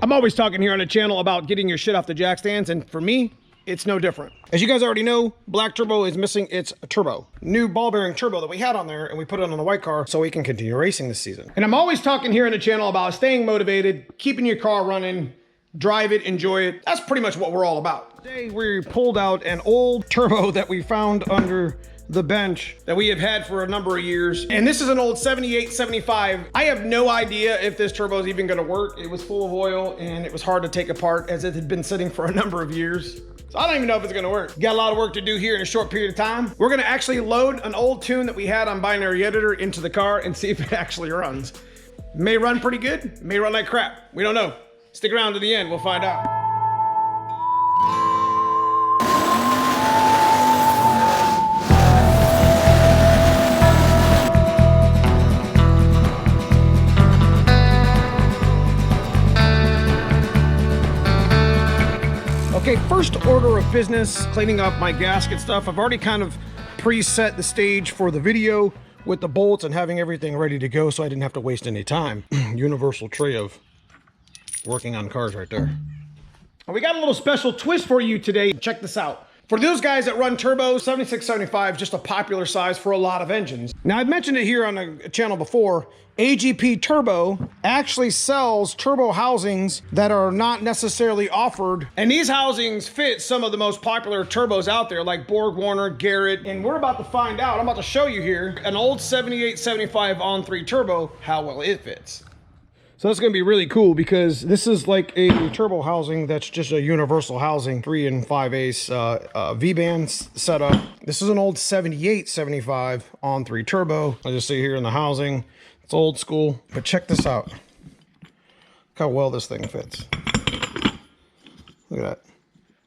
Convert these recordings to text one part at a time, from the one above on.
I'm always talking here on the channel about getting your shit off the jack stands, and for me, it's no different. As you guys already know, Black Turbo is missing its turbo. New ball bearing turbo that we had on there, and we put it on the white car so we can continue racing this season. And I'm always talking here on the channel about staying motivated, keeping your car running, drive it, enjoy it. That's pretty much what we're all about. Today, we pulled out an old turbo that we found under the bench that we have had for a number of years. And this is an old 78, 75. I have no idea if this turbo is even gonna work. It was full of oil and it was hard to take apart as it had been sitting for a number of years. So I don't even know if it's gonna work. Got a lot of work to do here in a short period of time. We're gonna actually load an old tune that we had on Binary Editor into the car and see if it actually runs. It may run pretty good, it may run like crap. We don't know. Stick around to the end, we'll find out. Okay, first order of business, cleaning up my gasket stuff. I've already kind of preset the stage for the video with the bolts and having everything ready to go so I didn't have to waste any time. Universal tray of working on cars right there. And we got a little special twist for you today. Check this out. For those guys that run turbos, 7675 is just a popular size for a lot of engines. Now, I've mentioned it here on the channel before. AGP Turbo actually sells turbo housings that are not necessarily offered. And these housings fit some of the most popular turbos out there, like Borg Warner, Garrett. And we're about to find out, I'm about to show you here, an old 7875 on-3 turbo, how well it fits. So that's gonna be really cool because this is like a turbo housing that's just a universal housing, 3 and 5/8 V-band setup. This is an old 7875 on-3 turbo. I just see here in the housing, it's old school, but check this out. Look how well this thing fits. Look at that.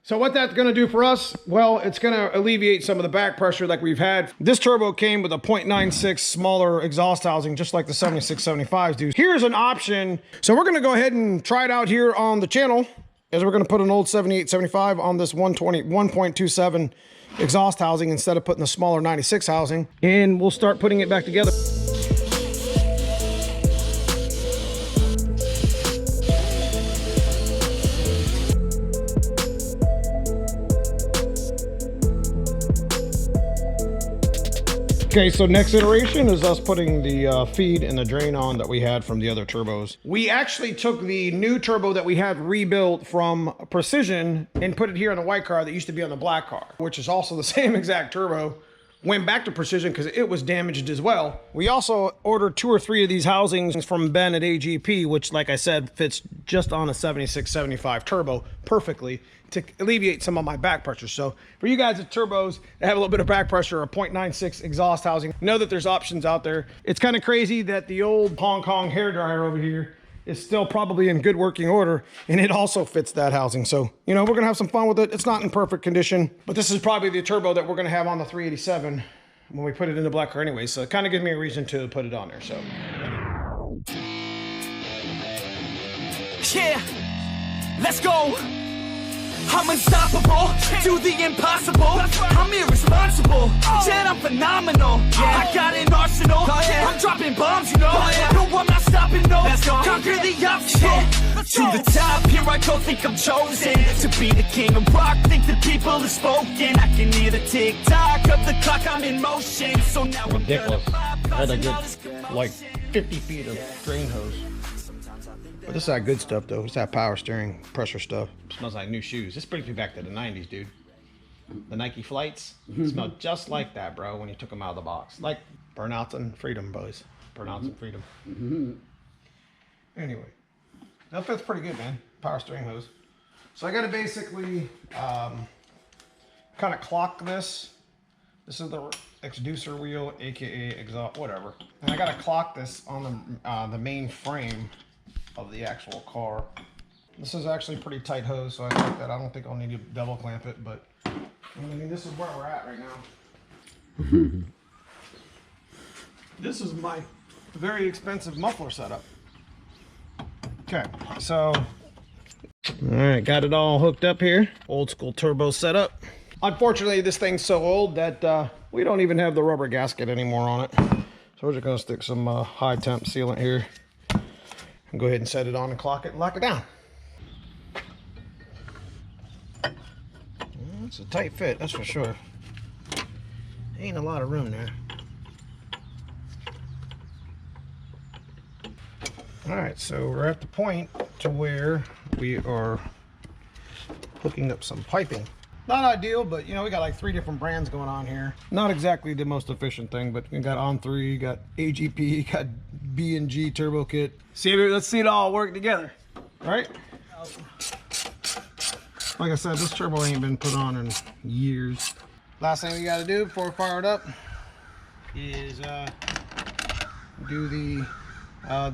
So what that's gonna do for us, well, it's gonna alleviate some of the back pressure like we've had. This turbo came with a 0.96 smaller exhaust housing, just like the 7675s do. Here's an option. So we're gonna go ahead and try it out here on the channel, as we're gonna put an old 7875 on this 1.27 exhaust housing instead of putting the smaller 96 housing. And we'll start putting it back together. Okay, so next iteration is us putting the feed and the drain on that we had from the other turbos. We actually took the new turbo that we had rebuilt from Precision and put it here on the white car that used to be on the black car, which is also the same exact turbo. Went back to Precision because it was damaged as well. We also ordered 2 or 3 of these housings from Ben at AGP, which, like I said, fits just on a 7675 turbo perfectly to alleviate some of my back pressure. So for you guys at turbos that have a little bit of back pressure, a 0.96 exhaust housing, know that there's options out there. It's kind of crazy that the old Hong Kong hairdryer over here is still probably in good working order, and it also fits that housing. So, you know, we're gonna have some fun with it. It's not in perfect condition, but this is probably the turbo that we're gonna have on the 387 when we put it in the black car anyway. So it kind of gives me a reason to put it on there, so. Yeah, let's go. I'm unstoppable, do the impossible. I'm irresponsible, yet I'm phenomenal. I got an arsenal, I'm dropping bombs, you know. No, I'm not stopping, no. Conquer the obstacle. To the top, here I go, think I'm chosen to be the king of rock, think the people have spoken. I can hear the tick-tock of the clock, I'm in motion. So now I'm ridiculous. I had to get like 50 feet of drain hose. But this is that good stuff though. It's that power steering, pressure stuff. It smells like new shoes. This brings me back to the 90s, dude. The Nike Flights smelled just like that, bro, when you took them out of the box. Like burnouts and freedom, boys. Burnouts and freedom. Anyway, that fits pretty good, man. Power steering hose. So I got to basically kind of clock this. This is the exducer wheel, aka exhaust, whatever. And I got to clock this on the main frame of the actual car. This is actually pretty tight hose, so I like that. I don't think I'll need to double clamp it, but I mean, this is where we're at right now. This is my very expensive muffler setup. Okay, so all right, got it all hooked up here. Old school turbo setup. Unfortunately, this thing's so old that we don't even have the rubber gasket anymore on it. So we're just gonna stick some high temp sealant here and go ahead and set it on and clock it and lock it down. It's a tight fit, that's for sure. Ain't a lot of room there. All right, so we're at the point to where we are hooking up some piping. Not ideal, but you know, we got like 3 different brands going on here. Not exactly the most efficient thing, but we got On3, got AGP, got B&G turbo kit. Let's see it all work together. Right? Like I said, this turbo ain't been put on in years. Last thing we gotta do before we fire it up is do the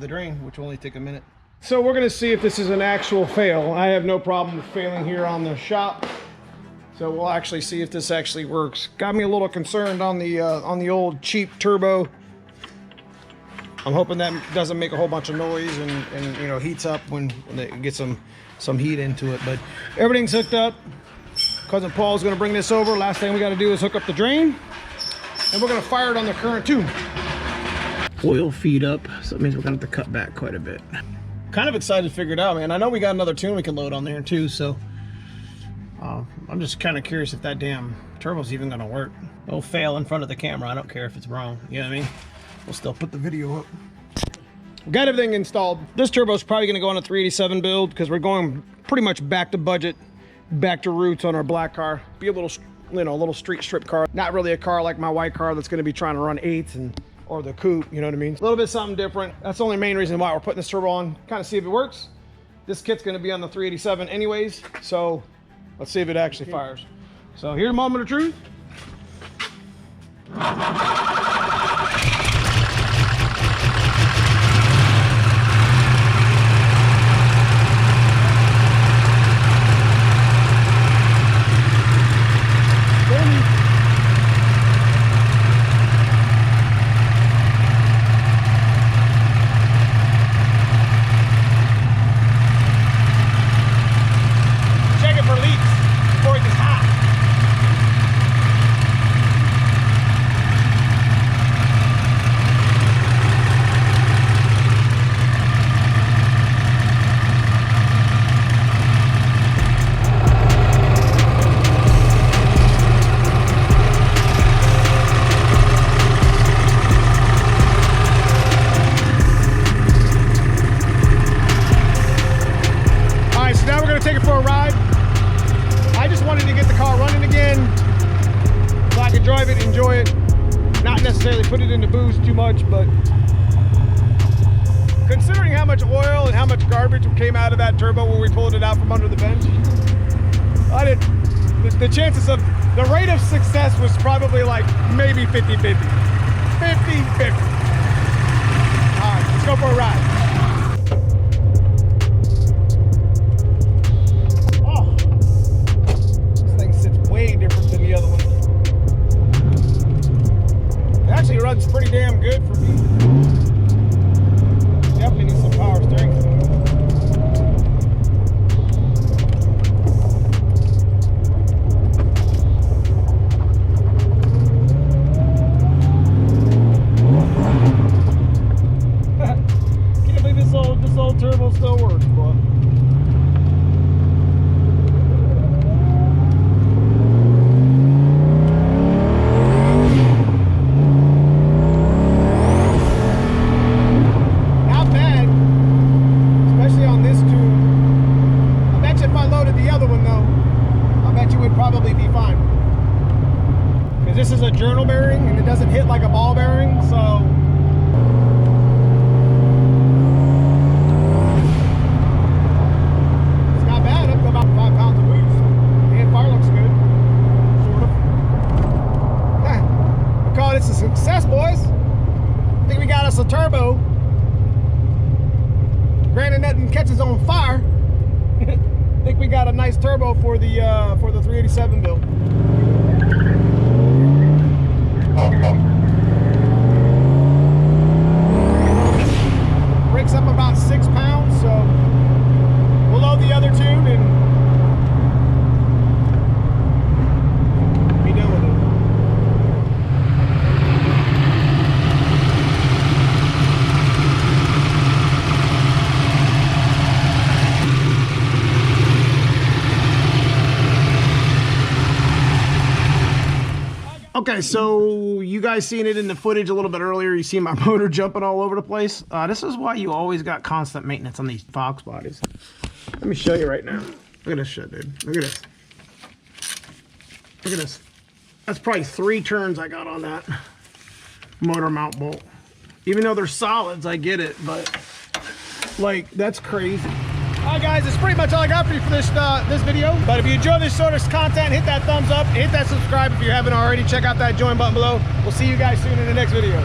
drain, which will only take a minute. So we're gonna see if this is an actual fail. I have no problem with failing here on the shop. So we'll actually see if this actually works. Got me a little concerned on the old cheap turbo. I'm hoping that doesn't make a whole bunch of noise and you know, heats up when it gets some heat into it. But everything's hooked up. Cousin Paul's gonna bring this over. Last thing we gotta do is hook up the drain, and we're gonna fire it on the current tune. Oil feed up, so that means we're gonna have to cut back quite a bit. Kind of excited to figure it out, man. I know we got another tune we can load on there too, so I'm just kind of curious if that damn turbo's even gonna work. It'll fail in front of the camera. I don't care if it's wrong. You know what I mean? We'll still put the video up. We got everything installed. This turbo's probably gonna go on a 387 build because we're going pretty much back to budget, back to roots on our black car. Be a little, you know, a little street strip car. Not really a car like my white car that's gonna be trying to run 8s or the coupe, you know what I mean? A little bit something different. That's the only main reason why we're putting this turbo on, kind of see if it works. This kit's gonna be on the 387 anyways, so let's see if it actually fires. So here's the moment of truth. Take it for a ride. I just wanted to get the car running again so I could drive it, enjoy it, not necessarily put it into booze too much, but considering how much oil and how much garbage came out of that turbo when we pulled it out from under the bench, the chances of, the rate of success was probably like maybe 50-50. 50-50. All right, let's go for a ride. Way different than the other one. It actually runs pretty damn good for me. Definitely needs some power steering. Can't believe this old turbo still works, bro. Probably be fine, because this is a journal bearing and it doesn't hit like a ball bearing, so it's not bad. Up to about 5 pounds of boost, and fire looks good, sort of. We call this a success, boys. I think we got us a turbo. Granted, nothing catches on fire. I think we got a nice turbo for the 387 build. Breaks up about 6 pounds, so we'll load the other tune and be done with it. Okay, so you guys seen it in the footage a little bit earlier. You see my motor jumping all over the place. This is why you always got constant maintenance on these Fox bodies. Let me show you right now. Look at this shit, dude. Look at this. Look at this. That's probably 3 turns I got on that motor mount bolt. Even though they're solids, I get it, but like, that's crazy. All right, guys, that's pretty much all I got for you for this this video. But if you enjoy this sort of content, hit that thumbs up, hit that subscribe if you haven't already. Check out that join button below. We'll see you guys soon in the next video.